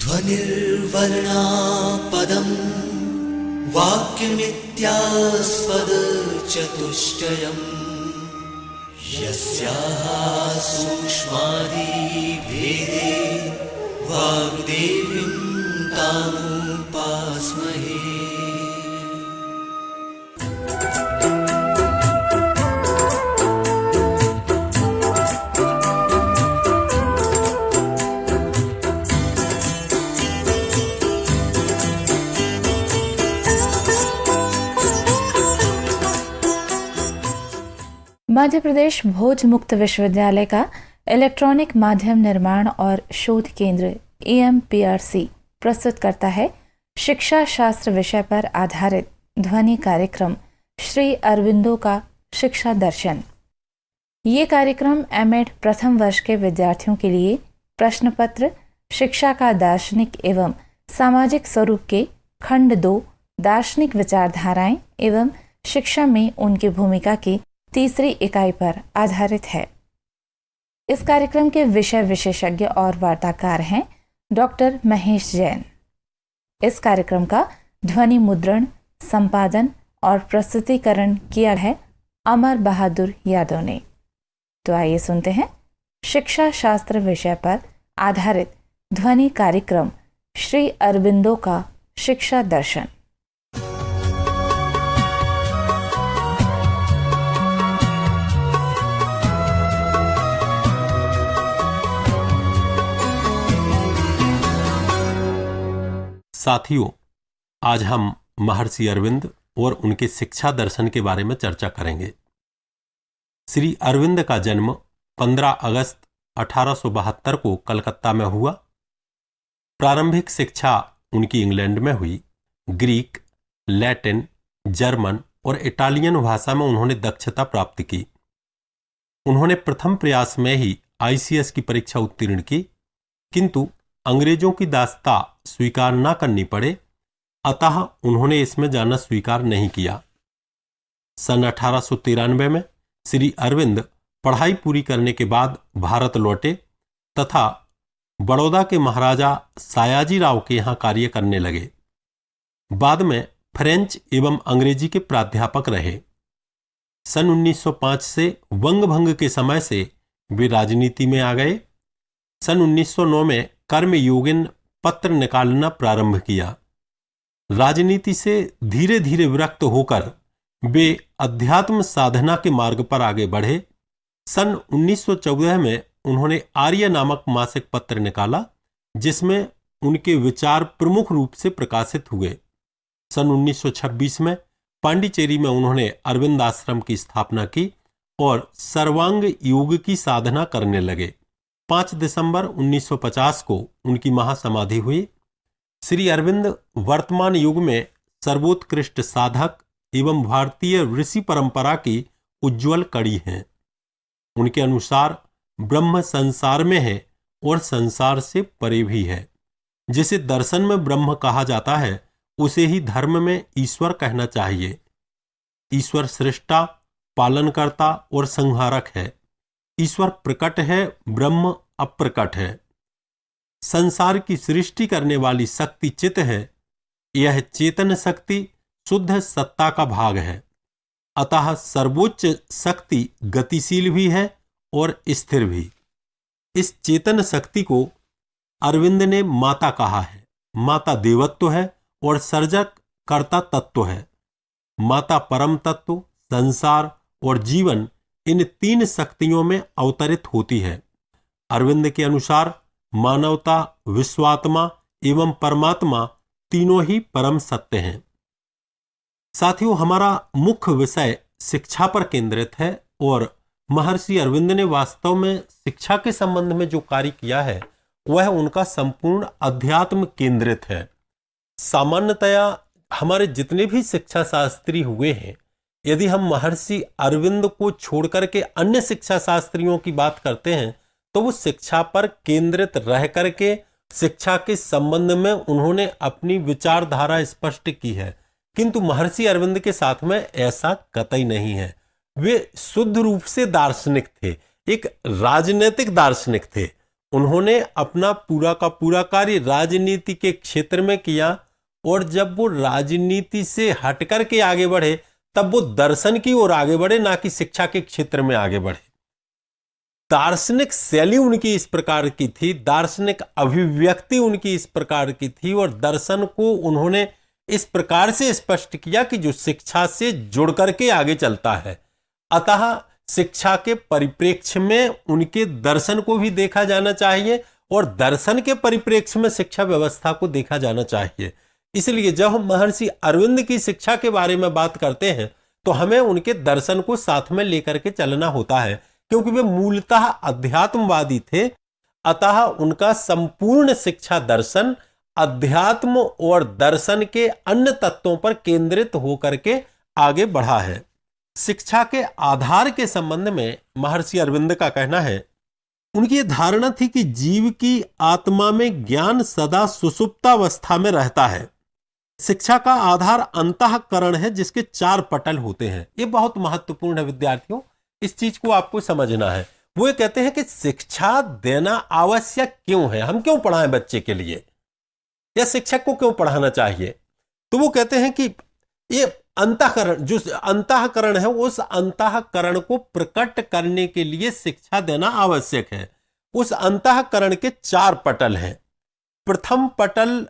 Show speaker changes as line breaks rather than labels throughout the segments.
ध्वनिर्वर्णा पदम् वाक्यमित्यास्पद चतुष्टयम् यस्याः सूक्ष्मादिभेदे वाग्देवीं तामुपास्महे।
मध्य प्रदेश भोज मुक्त विश्वविद्यालय का इलेक्ट्रॉनिक माध्यम निर्माण और शोध केंद्र EMPRC प्रस्तुत करता है शिक्षा शास्त्र विषय पर आधारित ध्वनि कार्यक्रम श्री अरविंदो का शिक्षा दर्शन। ये कार्यक्रम M.Ed प्रथम वर्ष के विद्यार्थियों के लिए प्रश्न पत्र शिक्षा का दार्शनिक एवं सामाजिक स्वरूप के खंड 2 दार्शनिक विचारधाराएं एवं शिक्षा में उनकी भूमिका की तीसरी इकाई पर आधारित है। इस कार्यक्रम के विषय विशेषज्ञ और वार्ताकार हैं डॉक्टर महेश जैन। इस कार्यक्रम का ध्वनि मुद्रण, संपादन और प्रस्तुतिकरण किया है अमर बहादुर यादव ने। तो आइए सुनते हैं शिक्षा शास्त्र विषय पर आधारित ध्वनि कार्यक्रम श्री अरविंदो का शिक्षा दर्शन।
साथियों, आज हम महर्षि अरविंद और उनके शिक्षा दर्शन के बारे में चर्चा करेंगे। श्री अरविंद का जन्म 15 अगस्त 1872 को कलकत्ता में हुआ। प्रारंभिक शिक्षा उनकी इंग्लैंड में हुई। ग्रीक, लैटिन, जर्मन और इटालियन भाषा में उन्होंने दक्षता प्राप्त की। उन्होंने प्रथम प्रयास में ही ICS की परीक्षा उत्तीर्ण की, किंतु अंग्रेजों की दास्ता स्वीकार न करनी पड़े, अतः उन्होंने इसमें जाना स्वीकार नहीं किया। सन 1893 में श्री अरविंद पढ़ाई पूरी करने के बाद भारत लौटे तथा बड़ौदा के महाराजा सयाजी राव के यहाँ कार्य करने लगे। बाद में फ्रेंच एवं अंग्रेजी के प्राध्यापक रहे। सन 1905 से वंगभंग के समय से वे राजनीति में आ गए। सन 1909 में कर्मयोगिन पत्र निकालना प्रारंभ किया। राजनीति से धीरे धीरे विरक्त होकर वे अध्यात्म साधना के मार्ग पर आगे बढ़े। सन 1914 में उन्होंने आर्य नामक मासिक पत्र निकाला, जिसमें उनके विचार प्रमुख रूप से प्रकाशित हुए। सन 1926 में पांडिचेरी में उन्होंने अरविंद आश्रम की स्थापना की और सर्वांग योग की साधना करने लगे। 5 दिसंबर 1950 को उनकी महासमाधि हुई। श्री अरविंद वर्तमान युग में सर्वोत्कृष्ट साधक एवं भारतीय ऋषि परंपरा की उज्जवल कड़ी हैं। उनके अनुसार ब्रह्म संसार में है और संसार से परे भी है। जिसे दर्शन में ब्रह्म कहा जाता है, उसे ही धर्म में ईश्वर कहना चाहिए। ईश्वर सृष्टा, पालनकर्ता और संहारक है। ईश्वर प्रकट है, ब्रह्म अप्रकट है। संसार की सृष्टि करने वाली शक्ति चित है। यह चेतन शक्ति शुद्ध सत्ता का भाग है। अतः सर्वोच्च शक्ति गतिशील भी है और स्थिर भी। इस चेतन शक्ति को अरविंद ने माता कहा है। माता देवत्व है और सर्जक कर्ता तत्व है। माता परम तत्व, संसार और जीवन, इन 3 शक्तियों में अवतरित होती है। अरविंद के अनुसार मानवता, विश्वात्मा एवं परमात्मा तीनों ही परम सत्य हैं। साथियों, हमारा मुख्य विषय शिक्षा पर केंद्रित है और महर्षि अरविंद ने वास्तव में शिक्षा के संबंध में जो कार्य किया है, वह उनका संपूर्ण अध्यात्म केंद्रित है। सामान्यतया हमारे जितने भी शिक्षा शास्त्री हुए हैं, यदि हम महर्षि अरविंद को छोड़कर के अन्य शिक्षा शास्त्रियों की बात करते हैं, तो वो शिक्षा पर केंद्रित रह करके शिक्षा के संबंध में उन्होंने अपनी विचारधारा स्पष्ट की है। किंतु महर्षि अरविंद के साथ में ऐसा कतई नहीं है। वे शुद्ध रूप से दार्शनिक थे, एक राजनीतिक दार्शनिक थे। उन्होंने अपना पूरा का पूरा कार्य राजनीति के क्षेत्र में किया, और जब वो राजनीति से हटकर के आगे बढ़े तब वो दर्शन की ओर आगे बढ़े, ना कि शिक्षा के क्षेत्र में आगे बढ़े। दार्शनिक शैली उनकी इस प्रकार की थी, दार्शनिक अभिव्यक्ति उनकी इस प्रकार की थी, और दर्शन को उन्होंने इस प्रकार से स्पष्ट किया कि जो शिक्षा से जुड़ करके आगे चलता है। अतः शिक्षा के परिप्रेक्ष्य में उनके दर्शन को भी देखा जाना चाहिए, और दर्शन के परिप्रेक्ष्य में शिक्षा व्यवस्था को देखा जाना चाहिए। इसलिए जब हम महर्षि अरविंद की शिक्षा के बारे में बात करते हैं तो हमें उनके दर्शन को साथ में लेकर के चलना होता है, क्योंकि वे मूलतः अध्यात्मवादी थे। अतः उनका संपूर्ण शिक्षा दर्शन अध्यात्म और दर्शन के अन्य तत्वों पर केंद्रित होकर के आगे बढ़ा है। शिक्षा के आधार के संबंध में महर्षि अरविंद का कहना है, उनकी यह धारणा थी कि जीव की आत्मा में ज्ञान सदा सुषुप्तावस्था में रहता है। शिक्षा का आधार अंतःकरण है, जिसके 4 पटल होते हैं। यह बहुत महत्वपूर्ण है विद्यार्थियों, इस चीज को आपको समझना है। वो ये कहते हैं कि शिक्षा देना आवश्यक क्यों है, हम क्यों पढ़ाएं बच्चे के लिए, या शिक्षक को क्यों पढ़ाना चाहिए। तो वो कहते हैं कि ये अंतःकरण, जो अंतःकरण है, उस अंतःकरण को प्रकट करने के लिए शिक्षा देना आवश्यक है। उस अंतःकरण के 4 पटल हैं। प्रथम पटल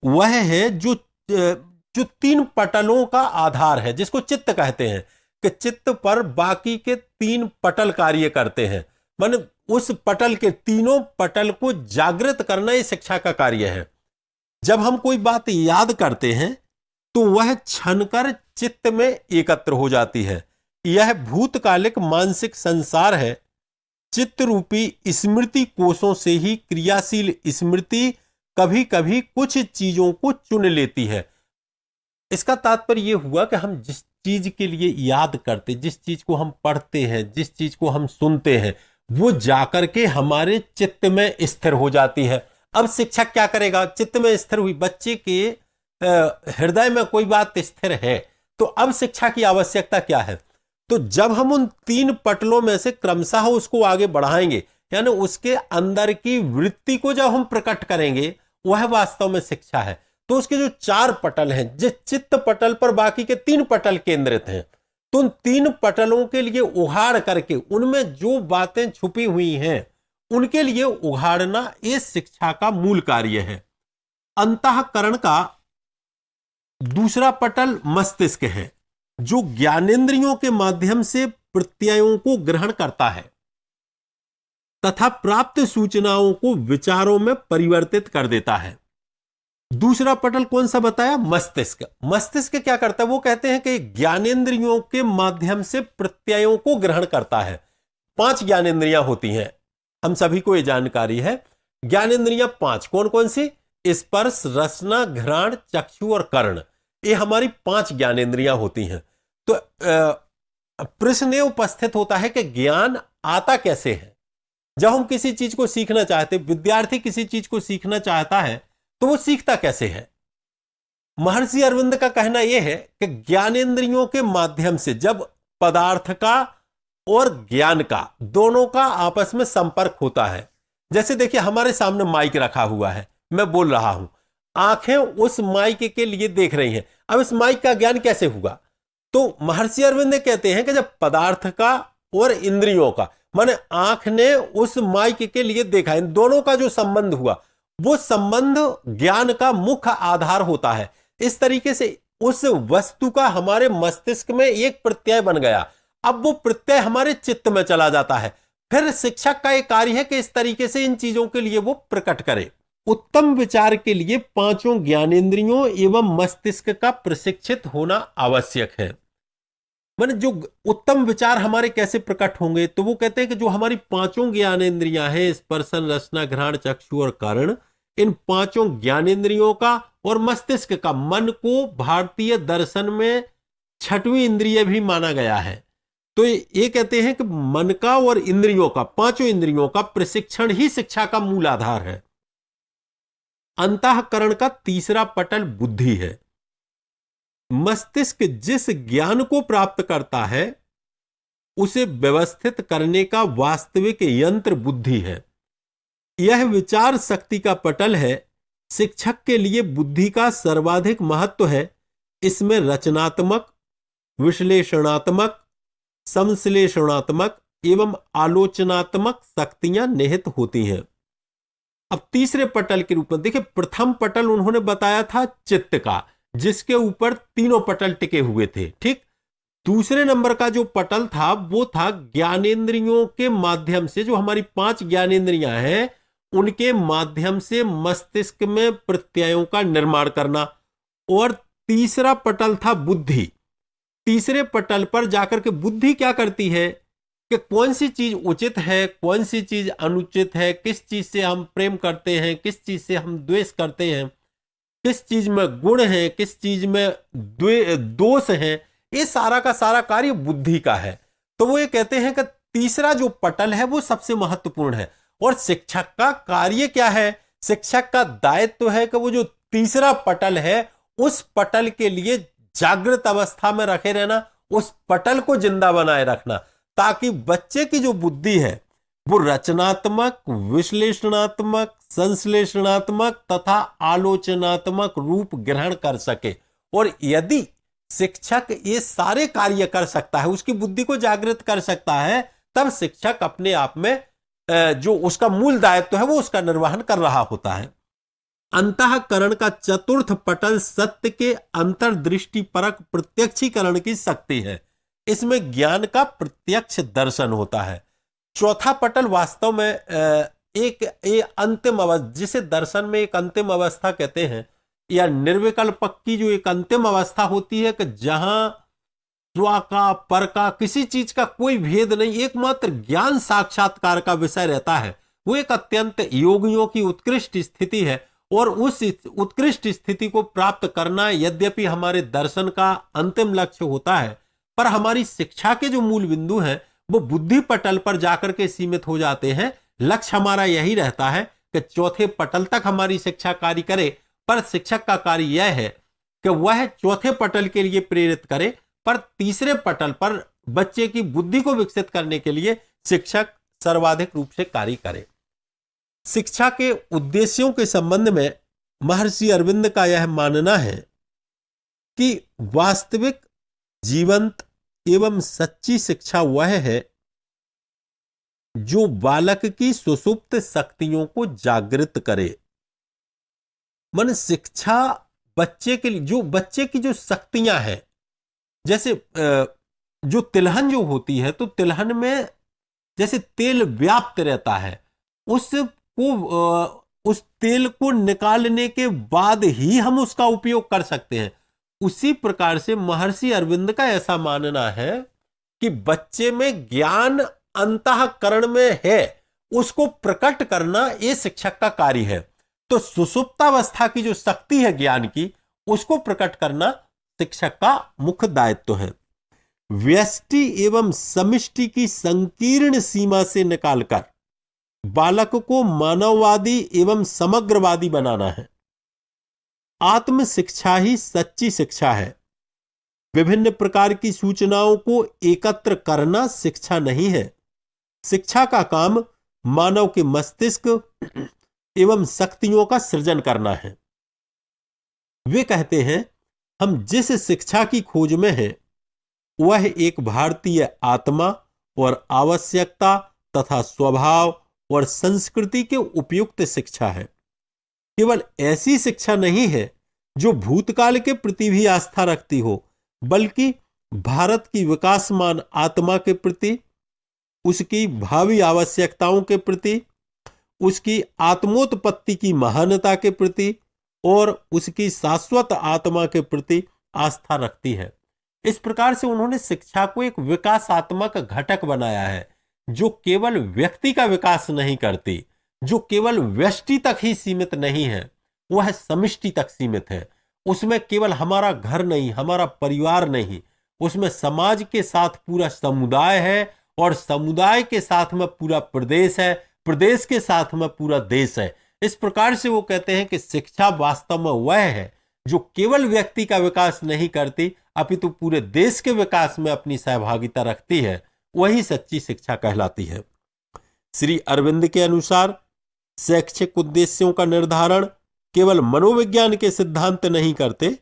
वह है जो 3 पटलों का आधार है, जिसको चित्त कहते हैं, कि चित्त पर बाकी के 3 पटल कार्य करते हैं। माने उस पटल के तीनों पटल को जागृत करना ये शिक्षा का कार्य है। जब हम कोई बात याद करते हैं तो वह छनकर चित्त में एकत्र हो जाती है। यह भूतकालिक मानसिक संसार है। चित्त रूपी स्मृति कोशों से ही क्रियाशील स्मृति कभी कभी कुछ चीजों को चुन लेती है। इसका तात्पर्य यह हुआ कि हम जिस चीज के लिए याद करते, जिस चीज को हम पढ़ते हैं, जिस चीज को हम सुनते हैं, वो जाकर के हमारे चित्त में स्थिर हो जाती है। अब शिक्षक क्या करेगा, चित्त में स्थिर हुई, बच्चे के हृदय में कोई बात स्थिर है, तो अब शिक्षा की आवश्यकता क्या है। तो जब हम उन 3 पटलों में से क्रमशः उसको आगे बढ़ाएंगे, यानी उसके अंदर की वृत्ति को जब हम प्रकट करेंगे, वह वास्तव में शिक्षा है। तो उसके जो 4 पटल हैं, जिस चित्त पटल पर बाकी के 3 पटल केंद्रित हैं, तो उन 3 पटलों के लिए उघाड़ करके उनमें जो बातें छुपी हुई हैं उनके लिए उघाड़ना इस शिक्षा का मूल कार्य है। अंतःकरण का दूसरा पटल मस्तिष्क है, जो ज्ञानेंद्रियों के माध्यम से प्रत्ययों को ग्रहण करता है तथा प्राप्त सूचनाओं को विचारों में परिवर्तित कर देता है। दूसरा पटल कौन सा बताया, मस्तिष्क। मस्तिष्क क्या करता है, वो कहते हैं कि ज्ञानेंद्रियों के माध्यम से प्रत्ययों को ग्रहण करता है। 5 ज्ञानेंद्रियां होती हैं, हम सभी को यह जानकारी है। ज्ञानेंद्रियां 5 कौन कौन सी, स्पर्श, रसना, घ्राण, चक्षु और कर्ण, ये हमारी 5 ज्ञानेंद्रियां होती हैं। तो प्रश्न उपस्थित होता है कि ज्ञान आता कैसे है। जब हम किसी चीज को सीखना चाहते, विद्यार्थी किसी चीज को सीखना चाहता है, तो वो सीखता कैसे है। महर्षि अरविंद का कहना यह है कि ज्ञानेंद्रियों के माध्यम से जब पदार्थ का और ज्ञान का दोनों का आपस में संपर्क होता है। जैसे देखिए हमारे सामने माइक रखा हुआ है, मैं बोल रहा हूं, आंखें उस माइक के लिए देख रही हैं। अब इस माइक का ज्ञान कैसे हुआ, तो महर्षि अरविंद कहते हैं कि जब पदार्थ का और इंद्रियों का, माने आंख ने उस माइक के लिए देखा, इन दोनों का जो संबंध हुआ, वो संबंध ज्ञान का मुख्य आधार होता है। इस तरीके से उस वस्तु का हमारे मस्तिष्क में एक प्रत्यय बन गया। अब वो प्रत्यय हमारे चित्त में चला जाता है। फिर शिक्षक का एक कार्य है कि इस तरीके से इन चीजों के लिए वो प्रकट करे। उत्तम विचार के लिए 5 ज्ञानेंद्रियों एवं मस्तिष्क का प्रशिक्षित होना आवश्यक है। माने जो उत्तम विचार हमारे कैसे प्रकट होंगे, तो वो कहते हैं कि जो हमारी 5 ज्ञानेंद्रियां हैं, स्पर्शन, रसना, घ्राण, चक्षु और कर्ण, इन 5 ज्ञानेंद्रियों का और मस्तिष्क का, मन को भारतीय दर्शन में 6वीं इंद्रिय भी माना गया है। तो ये कहते हैं कि मन का और इंद्रियों का, 5 इंद्रियों का प्रशिक्षण ही शिक्षा का मूल आधार है। अंतःकरण का तीसरा पटल बुद्धि है। मस्तिष्क जिस ज्ञान को प्राप्त करता है उसे व्यवस्थित करने का वास्तविक यंत्र बुद्धि है। यह विचार शक्ति का पटल है। शिक्षक के लिए बुद्धि का सर्वाधिक महत्व है। इसमें रचनात्मक, विश्लेषणात्मक, संश्लेषणात्मक एवं आलोचनात्मक शक्तियां निहित होती हैं। अब तीसरे पटल के रूप में देखिए, प्रथम पटल उन्होंने बताया था चित्त का, जिसके ऊपर तीनों पटल टिके हुए थे, ठीक। दूसरे नंबर का जो पटल था वो था ज्ञानेंद्रियों के माध्यम से, जो हमारी 5 ज्ञानेंद्रियां हैं उनके माध्यम से मस्तिष्क में प्रत्ययों का निर्माण करना। और तीसरा पटल था बुद्धि। तीसरे पटल पर जाकर के बुद्धि क्या करती है कि कौन सी चीज उचित है, कौन सी चीज अनुचित है, किस चीज से हम प्रेम करते हैं, किस चीज से हम द्वेष करते हैं, किस चीज में गुण है, किस चीज में दोष है, ये सारा का सारा कार्य बुद्धि का है। तो वो ये कहते हैं कि तीसरा जो पटल है वो सबसे महत्वपूर्ण है। और शिक्षक का कार्य क्या है? शिक्षक का दायित्व है कि वो जो तीसरा पटल है उस पटल के लिए जागृत अवस्था में रखे रहना, उस पटल को जिंदा बनाए रखना, ताकि बच्चे की जो बुद्धि है वो रचनात्मक, विश्लेषणात्मक, संश्लेषणात्मक तथा आलोचनात्मक रूप ग्रहण कर सके। और यदि शिक्षक ये सारे कार्य कर सकता है, उसकी बुद्धि को जागृत कर सकता है, तब शिक्षक अपने आप में जो उसका मूल दायित्व है वो उसका निर्वहन कर रहा होता है। अंतःकरण का चतुर्थ पटल सत्य के अंतर्दृष्टि परक प्रत्यक्षीकरण की शक्ति है। इसमें ज्ञान का प्रत्यक्ष दर्शन होता है। चौथा पटल वास्तव में एक अंतिम अवस्था, जिसे दर्शन में एक अंतिम अवस्था कहते हैं, या निर्विकल्पक की जो एक अंतिम अवस्था होती है कि जहां स्व का, पर का, किसी चीज का कोई भेद नहीं, एकमात्र ज्ञान साक्षात्कार का विषय रहता है। वो एक अत्यंत योगियों की उत्कृष्ट स्थिति है। और उस उत्कृष्ट स्थिति को प्राप्त करना यद्यपि हमारे दर्शन का अंतिम लक्ष्य होता है, पर हमारी शिक्षा के जो मूल बिंदु हैं वो बुद्धि पटल पर जाकर के सीमित हो जाते हैं। लक्ष्य हमारा यही रहता है कि चौथे पटल तक हमारी शिक्षा कार्य करे, पर शिक्षक का कार्य यह है कि वह चौथे पटल के लिए प्रेरित करे, पर तीसरे पटल पर बच्चे की बुद्धि को विकसित करने के लिए शिक्षक सर्वाधिक रूप से कार्य करे। शिक्षा के उद्देश्यों के संबंध में महर्षि अरविंद का यह मानना है कि वास्तविक, जीवंत एवं सच्ची शिक्षा वह है जो बालक की सुसुप्त शक्तियों को जागृत करे। मन शिक्षा बच्चे के लिए, जो बच्चे की जो शक्तियां हैं, जैसे जो तिलहन जो होती है, तो तिलहन में जैसे तेल व्याप्त रहता है, उस तेल को निकालने के बाद ही हम उसका उपयोग कर सकते हैं। उसी प्रकार से महर्षि अरविंद का ऐसा मानना है कि बच्चे में ज्ञान अंतःकरण में है, उसको प्रकट करना ये शिक्षक का कार्य है। तो सुसुप्तावस्था की जो शक्ति है ज्ञान की, उसको प्रकट करना शिक्षक का मुख्य दायित्व है। व्यष्टि एवं समिष्टि की संकीर्ण सीमा से निकालकर बालक को मानववादी एवं समग्रवादी बनाना है। आत्म शिक्षा ही सच्ची शिक्षा है। विभिन्न प्रकार की सूचनाओं को एकत्र करना शिक्षा नहीं है। शिक्षा का काम मानव के मस्तिष्क एवं शक्तियों का सृजन करना है। वे कहते हैं, हम जिस शिक्षा की खोज में हैं वह एक भारतीय आत्मा और आवश्यकता तथा स्वभाव और संस्कृति के उपयुक्त शिक्षा है। केवल ऐसी शिक्षा नहीं है जो भूतकाल के प्रति भी आस्था रखती हो, बल्कि भारत की विकासमान आत्मा के प्रति, उसकी भावी आवश्यकताओं के प्रति, उसकी आत्मोत्पत्ति की महानता के प्रति और उसकी शाश्वत आत्मा के प्रति आस्था रखती है। इस प्रकार से उन्होंने शिक्षा को एक विकासात्मक घटक बनाया है, जो केवल व्यक्ति का विकास नहीं करती, जो केवल व्यष्टि तक ही सीमित नहीं है, वह समिष्टि तक सीमित है। उसमें केवल हमारा घर नहीं, हमारा परिवार नहीं, उसमें समाज के साथ पूरा समुदाय है, और समुदाय के साथ में पूरा प्रदेश है, प्रदेश के साथ में पूरा देश है। इस प्रकार से वो कहते हैं कि शिक्षा वास्तव में वह है जो केवल व्यक्ति का विकास नहीं करती, अपितु पूरे देश के विकास में अपनी सहभागिता रखती है। वही सच्ची शिक्षा कहलाती है। श्री अरविंद के अनुसार शैक्षिक उद्देश्यों का निर्धारण केवल मनोविज्ञान के सिद्धांत नहीं करते,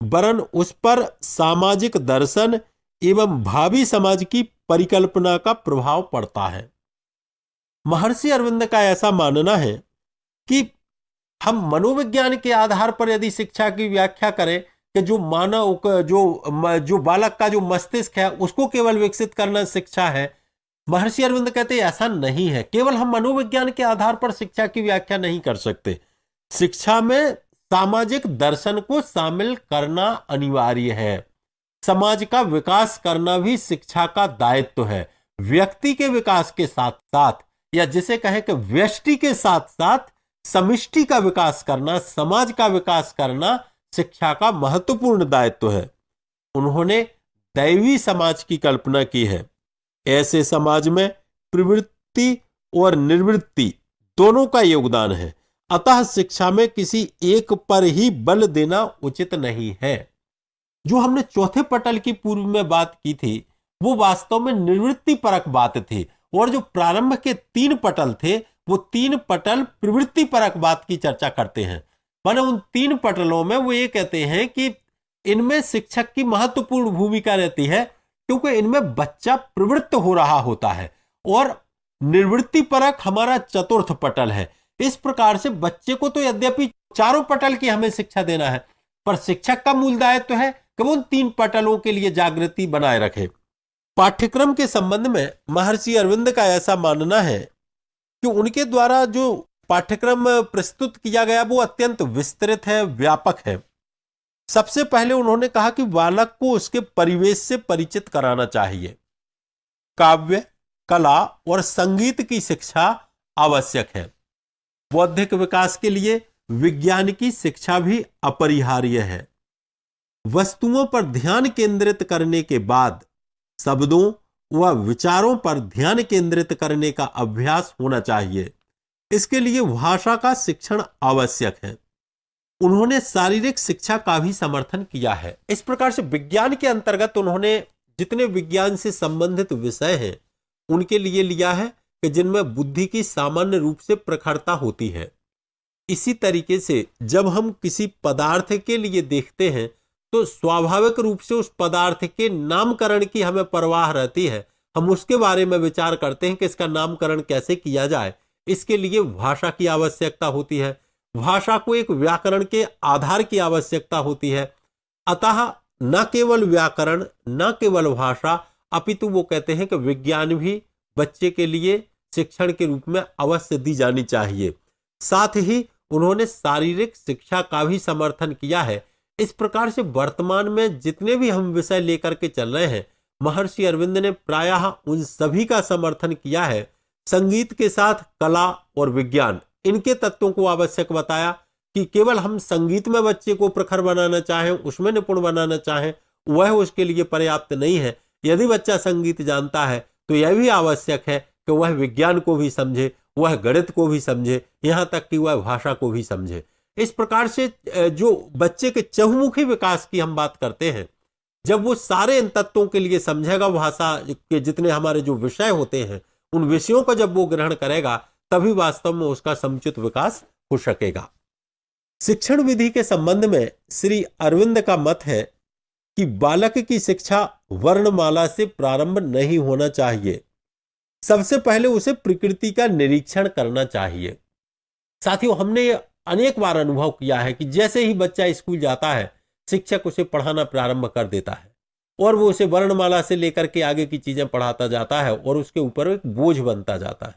वरन उस पर सामाजिक दर्शन एवं भावी समाज की परिकल्पना का प्रभाव पड़ता है। महर्षि अरविंद का ऐसा मानना है कि हम मनोविज्ञान के आधार पर यदि शिक्षा की व्याख्या करें कि जो मानव जो बालक का जो मस्तिष्क है उसको केवल विकसित करना शिक्षा है, महर्षि अरविंद कहते हैं ऐसा नहीं है। केवल हम मनोविज्ञान के आधार पर शिक्षा की व्याख्या नहीं कर सकते। शिक्षा में सामाजिक दर्शन को शामिल करना अनिवार्य है। समाज का विकास करना भी शिक्षा का दायित्व है। व्यक्ति के विकास के साथ साथ, या जिसे कहें कि व्यष्टि के साथ साथ समष्टि का विकास करना, समाज का विकास करना शिक्षा का महत्वपूर्ण दायित्व है। उन्होंने दैवी समाज की कल्पना की है। ऐसे समाज में प्रवृत्ति और निर्वृत्ति दोनों का योगदान है। अतः शिक्षा में किसी एक पर ही बल देना उचित नहीं है। जो हमने चौथे पटल की पूर्व में बात की थी वो वास्तव में निर्वृत्ति परक बात थी, और जो प्रारंभ के 3 पटल थे वो 3 पटल प्रवृत्ति परक बात की चर्चा करते हैं। माने उन 3 पटलों में वो ये कहते हैं कि इनमें शिक्षक की महत्वपूर्ण भूमिका रहती है, क्योंकि इनमें बच्चा प्रवृत्त हो रहा होता है, और निर्वृत्ति परक हमारा चतुर्थ पटल है। इस प्रकार से बच्चे को तो यद्यपि चारों पटल की हमें शिक्षा देना है, पर शिक्षक का मूल दायित्व है कि वो उन 3 पटलों के लिए जागृति बनाए रखे। पाठ्यक्रम के संबंध में महर्षि अरविंद का ऐसा मानना है कि उनके द्वारा जो पाठ्यक्रम प्रस्तुत किया गया वो अत्यंत विस्तृत है, व्यापक है। सबसे पहले उन्होंने कहा कि बालक को उसके परिवेश से परिचित कराना चाहिए। काव्य, कला और संगीत की शिक्षा आवश्यक है। बौद्धिक विकास के लिए विज्ञान की शिक्षा भी अपरिहार्य है। वस्तुओं पर ध्यान केंद्रित करने के बाद शब्दों व विचारों पर ध्यान केंद्रित करने का अभ्यास होना चाहिए। इसके लिए भाषा का शिक्षण आवश्यक है। उन्होंने शारीरिक शिक्षा का भी समर्थन किया है। इस प्रकार से विज्ञान के अंतर्गत उन्होंने जितने विज्ञान से संबंधित विषय हैं उनके लिए लिया है कि जिनमें बुद्धि की सामान्य रूप से प्रखरता होती है। इसी तरीके से जब हम किसी पदार्थ के लिए देखते हैं तो स्वाभाविक रूप से उस पदार्थ के नामकरण की हमें परवाह रहती है। हम उसके बारे में विचार करते हैं कि इसका नामकरण कैसे किया जाए। इसके लिए भाषा की आवश्यकता होती है। भाषा को एक व्याकरण के आधार की आवश्यकता होती है। अतः न केवल व्याकरण, न केवल भाषा, अपितु वो कहते हैं कि विज्ञान भी बच्चे के लिए शिक्षण के रूप में अवश्य दी जानी चाहिए। साथ ही उन्होंने शारीरिक शिक्षा का भी समर्थन किया है। इस प्रकार से वर्तमान में जितने भी हम विषय लेकर के चल रहे हैं, महर्षि अरविंद ने प्रायः उन सभी का समर्थन किया है। संगीत के साथ कला और विज्ञान, इनके तत्वों को आवश्यक बताया कि केवल हम संगीत में बच्चे को प्रखर बनाना चाहें, उसमें निपुण बनाना चाहें, वह उसके लिए पर्याप्त नहीं है। यदि बच्चा संगीत जानता है तो यह भी आवश्यक है कि वह विज्ञान को भी समझे, वह गणित को भी समझे, यहाँ तक कि वह भाषा को भी समझे। इस प्रकार से जो बच्चे के चहुमुखी विकास की हम बात करते हैं, जब वो सारे इन तत्वों के लिए समझेगा, भाषा के जितने हमारे जो विषय होते हैं उन विषयों को जब वो ग्रहण करेगा, तभी वास्तव में उसका समुचित विकास हो सकेगा। शिक्षण विधि के संबंध में श्री अरविंद का मत है कि बालक की शिक्षा वर्णमाला से प्रारंभ नहीं होना चाहिए। सबसे पहले उसे प्रकृति का निरीक्षण करना चाहिए। साथियों, हमने अनेक बार अनुभव किया है कि जैसे ही बच्चा स्कूल जाता है, शिक्षक उसे पढ़ाना प्रारंभ कर देता है और वो उसे वर्णमाला से लेकर के आगे की चीजें पढ़ाता जाता है और उसके ऊपर एक बोझ बनता जाता है।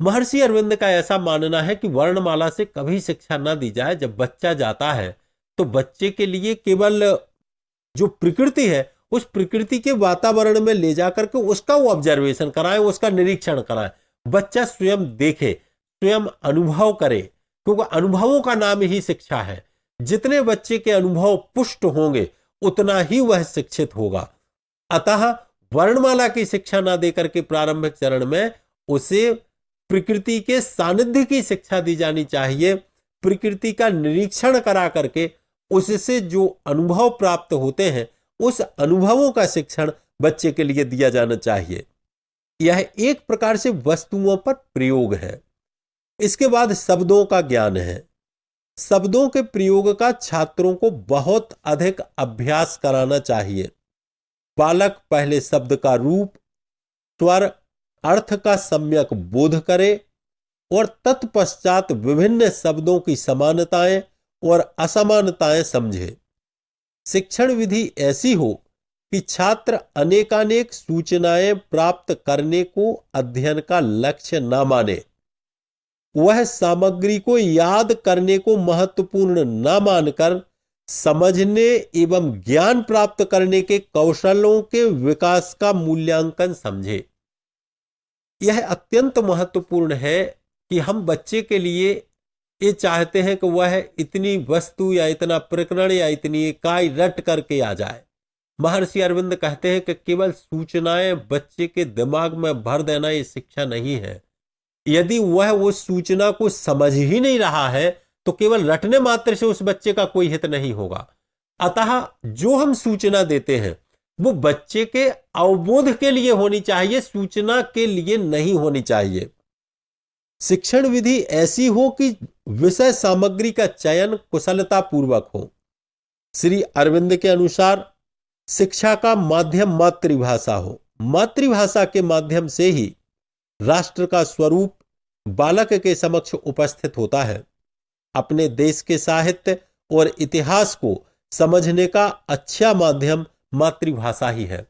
महर्षि अरविंद का ऐसा मानना है कि वर्णमाला से कभी शिक्षा न दी जाए। जब बच्चा जाता है तो बच्चे के लिए केवल जो प्रकृति है उस प्रकृति के वातावरण में ले जाकर के उसका वो ऑब्जर्वेशन कराएं, उसका निरीक्षण कराएं। बच्चा स्वयं देखे, स्वयं अनुभव करे, क्योंकि अनुभवों का नाम ही शिक्षा है। जितने बच्चे के अनुभव पुष्ट होंगे उतना ही वह शिक्षित होगा। अतः वर्णमाला की शिक्षा ना देकर के प्रारंभिक चरण में उसे प्रकृति के सानिध्य की शिक्षा दी जानी चाहिए। प्रकृति का निरीक्षण करा करके उससे जो अनुभव प्राप्त होते हैं उस अनुभवों का शिक्षण बच्चे के लिए दिया जाना चाहिए। यह एक प्रकार से वस्तुओं पर प्रयोग है। इसके बाद शब्दों का ज्ञान है। शब्दों के प्रयोग का छात्रों को बहुत अधिक अभ्यास कराना चाहिए। बालक पहले शब्द का रूप, स्वर, अर्थ का सम्यक बोध करे और तत्पश्चात विभिन्न शब्दों की समानताएं और असमानताएं समझे। शिक्षण विधि ऐसी हो कि छात्र अनेकानेक सूचनाएं प्राप्त करने को अध्ययन का लक्ष्य न माने, वह सामग्री को याद करने को महत्वपूर्ण न मानकर समझने एवं ज्ञान प्राप्त करने के कौशलों के विकास का मूल्यांकन समझे। यह अत्यंत महत्वपूर्ण है कि हम बच्चे के लिए ये चाहते हैं कि वह इतनी वस्तु या इतना प्रकरण या इतनी इकाई रट करके आ जाए। महर्षि अरविंद कहते हैं कि केवल सूचनाएं बच्चे के दिमाग में भर देना ये शिक्षा नहीं है। यदि वह उस सूचना को समझ ही नहीं रहा है तो केवल रटने मात्र से उस बच्चे का कोई हित नहीं होगा। अतः जो हम सूचना देते हैं वो बच्चे के अवबोध के लिए होनी चाहिए, सूचना के लिए नहीं होनी चाहिए। शिक्षण विधि ऐसी हो कि विषय सामग्री का चयन कुशलता पूर्वक हो। श्री अरविंद के अनुसार शिक्षा का माध्यम मातृभाषा हो। मातृभाषा के माध्यम से ही राष्ट्र का स्वरूप बालक के समक्ष उपस्थित होता है। अपने देश के साहित्य और इतिहास को समझने का अच्छा माध्यम मातृभाषा ही है।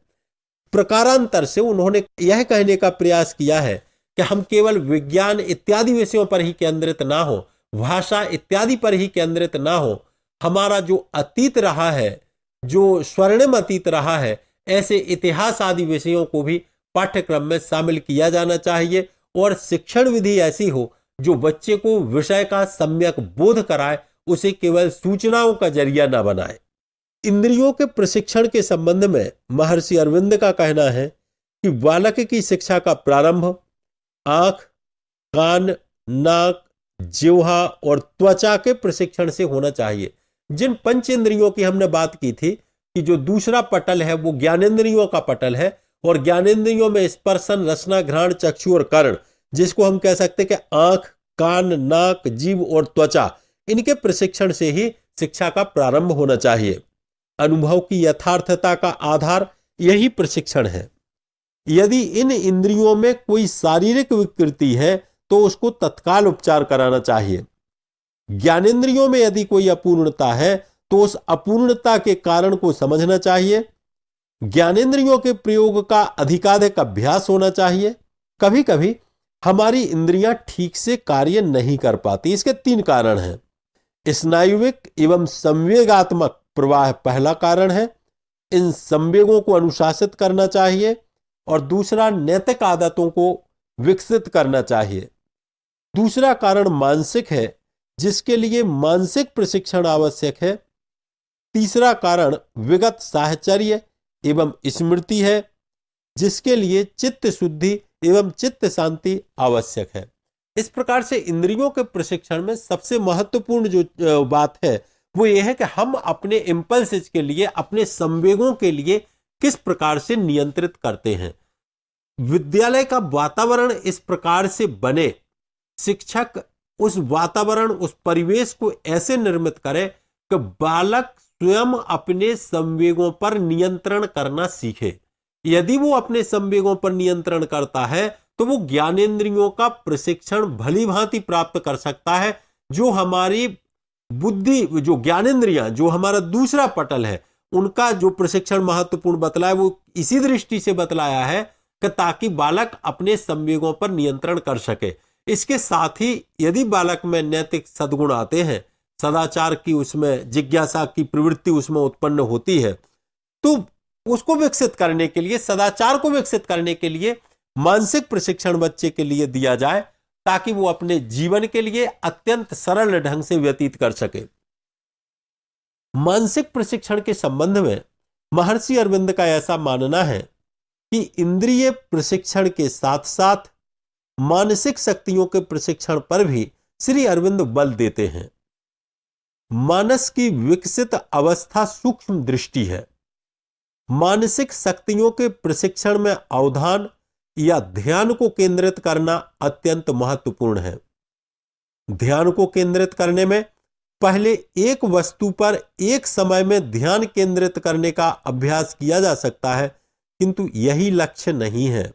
प्रकारांतर से उन्होंने यह कहने का प्रयास किया है कि हम केवल विज्ञान इत्यादि विषयों पर ही केंद्रित ना हो, भाषा इत्यादि पर ही केंद्रित ना हो। हमारा जो अतीत रहा है, जो स्वर्णिम अतीत रहा है, ऐसे इतिहास आदि विषयों को भी पाठ्यक्रम में शामिल किया जाना चाहिए और शिक्षण विधि ऐसी हो जो बच्चे को विषय का सम्यक बोध कराए, उसे केवल सूचनाओं का जरिया न बनाए। इंद्रियों के प्रशिक्षण के संबंध में महर्षि अरविंद का कहना है कि बालक की शिक्षा का प्रारंभ आंख, कान, नाक, जिह्वा और त्वचा के प्रशिक्षण से होना चाहिए। जिन पंच इंद्रियों की हमने बात की थी कि जो दूसरा पटल है वो ज्ञानेंद्रियों का पटल है, और ज्ञानेंद्रियों में स्पर्शन, रसना, घ्राण, चक्षु और कर्ण, जिसको हम कह सकते हैं कि आंख, कान, नाक, जीभ और त्वचा, इनके प्रशिक्षण से ही शिक्षा का प्रारंभ होना चाहिए। अनुभव की यथार्थता का आधार यही प्रशिक्षण है। यदि इन इंद्रियों में कोई शारीरिक विकृति है तो उसको तत्काल उपचार कराना चाहिए। ज्ञानेंद्रियों में यदि कोई अपूर्णता है तो उस अपूर्णता के कारण को समझना चाहिए। ज्ञानेंद्रियों के प्रयोग का अधिकाधिक अभ्यास होना चाहिए। कभी कभी हमारी इंद्रियां ठीक से कार्य नहीं कर पाती। इसके 3 कारण हैं। स्नायुविक एवं संवेगात्मक प्रवाह पहला कारण है, इन संवेगों को अनुशासित करना चाहिए, और दूसरा नैतिक आदतों को विकसित करना चाहिए। दूसरा कारण मानसिक है, जिसके लिए मानसिक प्रशिक्षण आवश्यक है। तीसरा कारण विगत साहचर्य एवं स्मृति है, जिसके लिए चित्त शुद्धि एवं चित्त शांति आवश्यक है। इस प्रकार से इंद्रियों के प्रशिक्षण में सबसे महत्वपूर्ण जो बात है वो ये है कि हम अपने इंपल्सेस के लिए, अपने संवेगों के लिए किस प्रकार से नियंत्रित करते हैं। विद्यालय का वातावरण इस प्रकार से बने, शिक्षक उस वातावरण, उस परिवेश को ऐसे निर्मित करे कि बालक स्वयं अपने संवेगों पर नियंत्रण करना सीखे। यदि वो अपने संवेगों पर नियंत्रण करता है तो वो ज्ञानेंद्रियों का प्रशिक्षण भली भांति प्राप्त कर सकता है। जो हमारी बुद्धि, जो ज्ञानेंद्रियां, जो हमारा दूसरा पटल है, उनका जो प्रशिक्षण महत्वपूर्ण बतलाया वो इसी दृष्टि से बतलाया है कि ताकि बालक अपने संवेगों पर नियंत्रण कर सके। इसके साथ ही यदि बालक में नैतिक सद्गुण आते हैं, सदाचार की उसमें जिज्ञासा की प्रवृत्ति उसमें उत्पन्न होती है, तो उसको विकसित करने के लिए, सदाचार को विकसित करने के लिए मानसिक प्रशिक्षण बच्चे के लिए दिया जाए, ताकि वो अपने जीवन के लिए अत्यंत सरल ढंग से व्यतीत कर सके। मानसिक प्रशिक्षण के संबंध में महर्षि अरविंद का ऐसा मानना है कि इंद्रिय प्रशिक्षण के साथ साथ मानसिक शक्तियों के प्रशिक्षण पर भी श्री अरविंद बल देते हैं। मानस की विकसित अवस्था सूक्ष्म दृष्टि है। मानसिक शक्तियों के प्रशिक्षण में अवधान या ध्यान को केंद्रित करना अत्यंत महत्वपूर्ण है। ध्यान को केंद्रित करने में पहले एक वस्तु पर एक समय में ध्यान केंद्रित करने का अभ्यास किया जा सकता है, किंतु यही लक्ष्य नहीं है।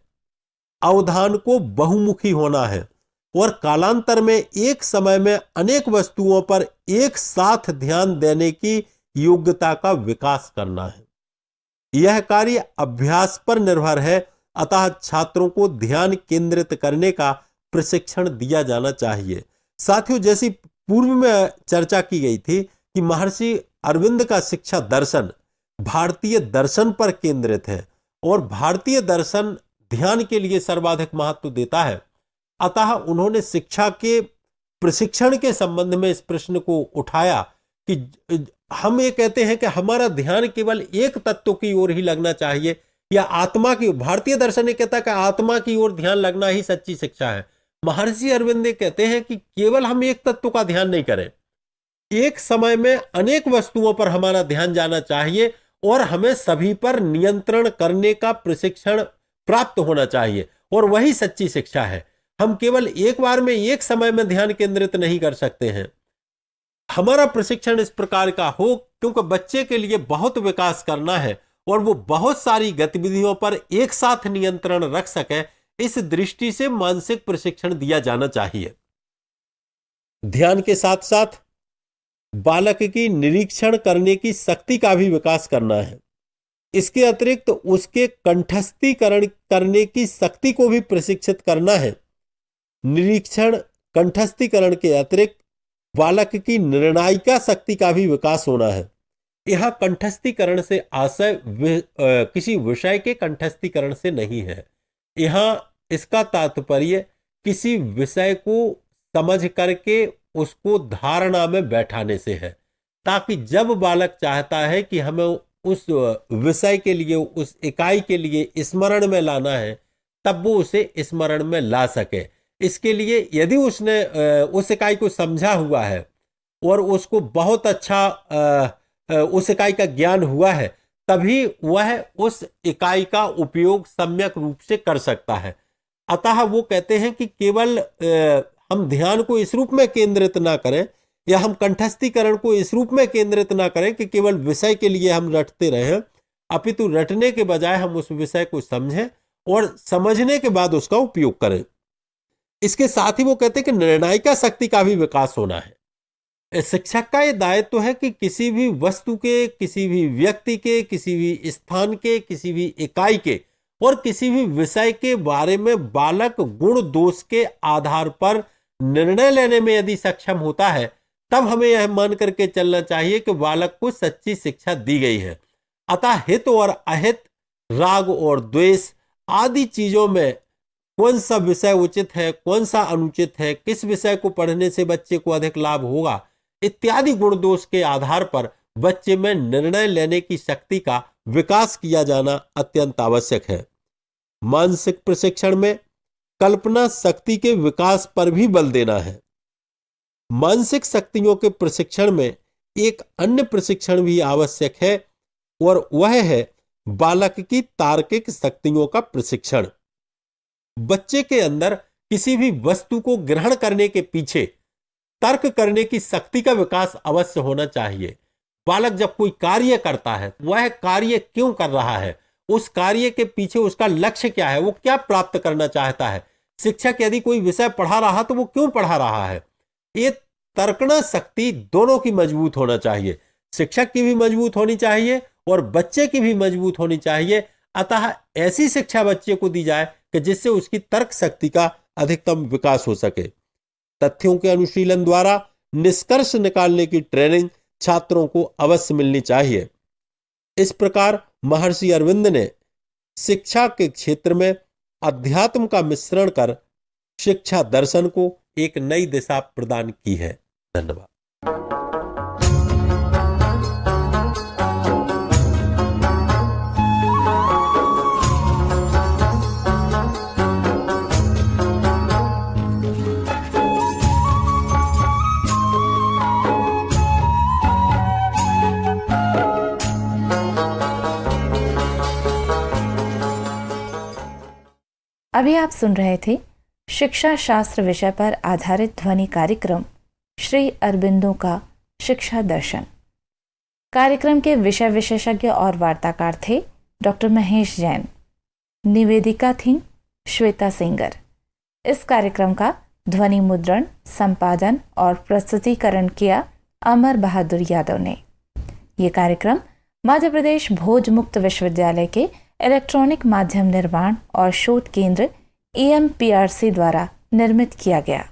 अवधान को बहुमुखी होना है और कालांतर में एक समय में अनेक वस्तुओं पर एक साथ ध्यान देने की योग्यता का विकास करना है। यह कार्य अभ्यास पर निर्भर है, अतः छात्रों को ध्यान केंद्रित करने का प्रशिक्षण दिया जाना चाहिए। साथियों, जैसी पूर्व में चर्चा की गई थी कि महर्षि अरविंद का शिक्षा दर्शन भारतीय दर्शन पर केंद्रित है और भारतीय दर्शन ध्यान के लिए सर्वाधिक महत्व देता है। अतः उन्होंने शिक्षा के प्रशिक्षण के संबंध में इस प्रश्न को उठाया कि हम ये कहते हैं कि हमारा ध्यान केवल एक तत्व की ओर ही लगना चाहिए या आत्मा की। भारतीय दर्शन ये कहता है कि आत्मा की ओर ध्यान लगना ही सच्ची शिक्षा है। महर्षि अरविंद कहते हैं कि केवल हम एक तत्व का ध्यान नहीं करें, एक समय में अनेक वस्तुओं पर हमारा ध्यान जाना चाहिए और हमें सभी पर नियंत्रण करने का प्रशिक्षण प्राप्त होना चाहिए, और वही सच्ची शिक्षा है। हम केवल एक बार में एक समय में ध्यान केंद्रित नहीं कर सकते हैं। हमारा प्रशिक्षण इस प्रकार का हो क्योंकि बच्चे के लिए बहुत विकास करना है और वो बहुत सारी गतिविधियों पर एक साथ नियंत्रण रख सके, इस दृष्टि से मानसिक प्रशिक्षण दिया जाना चाहिए। ध्यान के साथ साथ बालक की निरीक्षण करने की शक्ति का भी विकास करना है। इसके अतिरिक्त उसके कंठस्थीकरण करने की शक्ति को भी प्रशिक्षित करना है। निरीक्षण कंठस्थीकरण के अतिरिक्त बालक की निर्णायिका शक्ति का भी विकास होना है। यह कंठस्थीकरण से आशय किसी विषय के कंठस्थीकरण से नहीं है। यहां इसका तात्पर्य किसी विषय को समझ करके उसको धारणा में बैठाने से है, ताकि जब बालक चाहता है कि हमें उस विषय के लिए, उस इकाई के लिए स्मरण में लाना है, तब वो उसे स्मरण में ला सके। इसके लिए यदि उसने उस इकाई को समझा हुआ है और उसको बहुत अच्छा उस इकाई का ज्ञान हुआ है, तभी वह उस इकाई का उपयोग सम्यक रूप से कर सकता है। अतः वो कहते हैं कि केवल हम ध्यान को इस रूप में केंद्रित ना करें या हम कंठस्थीकरण को इस रूप में केंद्रित ना करें कि केवल विषय के लिए हम रटते रहें, अपितु रटने के बजाय हम उस विषय को समझें और समझने के बाद उसका उपयोग करें। इसके साथ ही वो कहते हैं कि निर्णायिका शक्ति का भी विकास होना है। शिक्षक का यह दायित्व है कि किसी भी वस्तु के, किसी भी व्यक्ति के, किसी भी स्थान के, किसी भी इकाई के और किसी भी विषय के बारे में बालक गुण दोष के आधार पर निर्णय लेने में यदि सक्षम होता है, तब हमें यह मान करके चलना चाहिए कि बालक को सच्ची शिक्षा दी गई है। अतः हित और अहित, राग और द्वेष आदि चीजों में कौन सा विषय उचित है, कौन सा अनुचित है, किस विषय को पढ़ने से बच्चे को अधिक लाभ होगा, इत्यादि गुण दोष के आधार पर बच्चे में निर्णय लेने की शक्ति का विकास किया जाना अत्यंत आवश्यक है। मानसिक प्रशिक्षण में कल्पना शक्ति के विकास पर भी बल देना है। मानसिक शक्तियों के प्रशिक्षण में एक अन्य प्रशिक्षण भी आवश्यक है और वह है बालक की तार्किक शक्तियों का प्रशिक्षण। बच्चे के अंदर किसी भी वस्तु को ग्रहण करने के पीछे तर्क करने की शक्ति का विकास अवश्य होना चाहिए। बालक जब कोई कार्य करता है, वह कार्य क्यों कर रहा है, उस कार्य के पीछे उसका लक्ष्य क्या है, वो क्या प्राप्त करना चाहता है। शिक्षक यदि कोई विषय पढ़ा रहा तो वो क्यों पढ़ा रहा है। ये तर्कना शक्ति दोनों की मजबूत होना चाहिए। शिक्षक की भी मजबूत होनी चाहिए और बच्चे की भी मजबूत होनी चाहिए। अतः ऐसी शिक्षा बच्चे को दी जाए कि जिससे उसकी तर्क शक्ति का अधिकतम विकास हो सके। तथ्यों के अनुशीलन द्वारा निष्कर्ष निकालने की ट्रेनिंग छात्रों को अवश्य मिलनी चाहिए। इस प्रकार महर्षि अरविंद ने शिक्षा के क्षेत्र में अध्यात्म का मिश्रण कर शिक्षा दर्शन को एक नई दिशा प्रदान की है। धन्यवाद।
अभी आप सुन रहे थे शिक्षा शास्त्र विषय पर आधारित ध्वनि कार्यक्रम श्री अरबिंदो का शिक्षा दर्शन। कार्यक्रम के विषय विशेषज्ञ और वार्ताकार थे डॉक्टर महेश जैन। निवेदिका थी श्वेता सिंगर। इस कार्यक्रम का ध्वनि मुद्रण, संपादन और प्रस्तुतिकरण किया अमर बहादुर यादव ने। ये कार्यक्रम मध्य प्रदेश भोज मुक्त विश्वविद्यालय के इलेक्ट्रॉनिक माध्यम निर्माण और शोध केंद्र EMPRC द्वारा निर्मित किया गया।